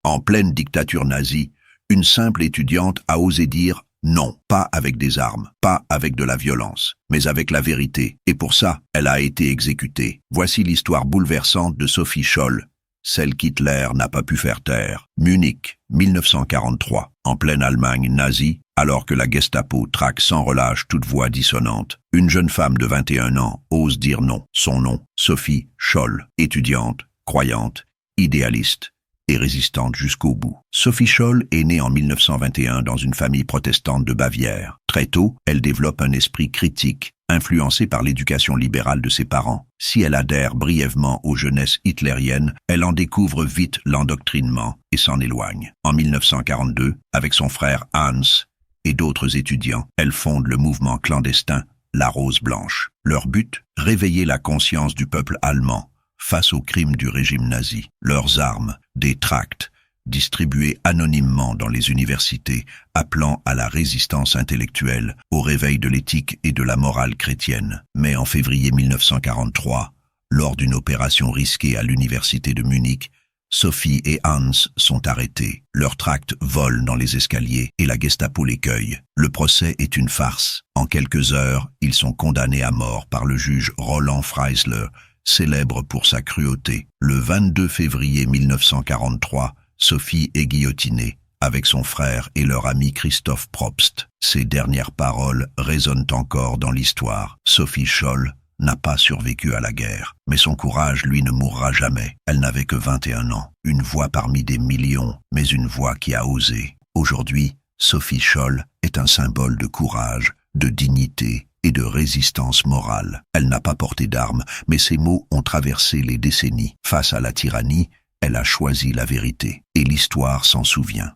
En pleine dictature nazie, une simple étudiante a osé dire non, pas avec des armes, pas avec de la violence, mais avec la vérité, et pour ça, elle a été exécutée. Voici l'histoire bouleversante de Sophie Scholl, celle qu'Hitler n'a pas pu faire taire. Munich, 1943, en pleine Allemagne nazie, alors que la Gestapo traque sans relâche toute voix dissonante. Une jeune femme de 21 ans ose dire non. Son nom, Sophie Scholl, étudiante, croyante, idéaliste et résistante jusqu'au bout. Sophie Scholl est née en 1921 dans une famille protestante de Bavière. Très tôt, elle développe un esprit critique, influencé par l'éducation libérale de ses parents. Si elle adhère brièvement aux jeunesses hitlériennes, elle en découvre vite l'endoctrinement et s'en éloigne. En 1942, avec son frère Hans et d'autres étudiants, elle fonde le mouvement clandestin La Rose Blanche. Leur but, réveiller la conscience du peuple allemand face aux crimes du régime nazi. Leurs armes, des tracts, distribués anonymement dans les universités, appelant à la résistance intellectuelle, au réveil de l'éthique et de la morale chrétienne. Mais en février 1943, lors d'une opération risquée à l'université de Munich, Sophie et Hans sont arrêtés. Leurs tracts volent dans les escaliers et la Gestapo les cueille. Le procès est une farce. En quelques heures, ils sont condamnés à mort par le juge Roland Freisler, célèbre pour sa cruauté. Le 22 février 1943, Sophie est guillotinée, avec son frère et leur ami Christoph Probst. Ses dernières paroles résonnent encore dans l'histoire. Sophie Scholl n'a pas survécu à la guerre, mais son courage, lui, ne mourra jamais. Elle n'avait que 21 ans, une voix parmi des millions, mais une voix qui a osé. Aujourd'hui, Sophie Scholl est un symbole de courage, de dignité et de résistance morale. Elle n'a pas porté d'armes, mais ses mots ont traversé les décennies. Face à la tyrannie, elle a choisi la vérité, et l'histoire s'en souvient.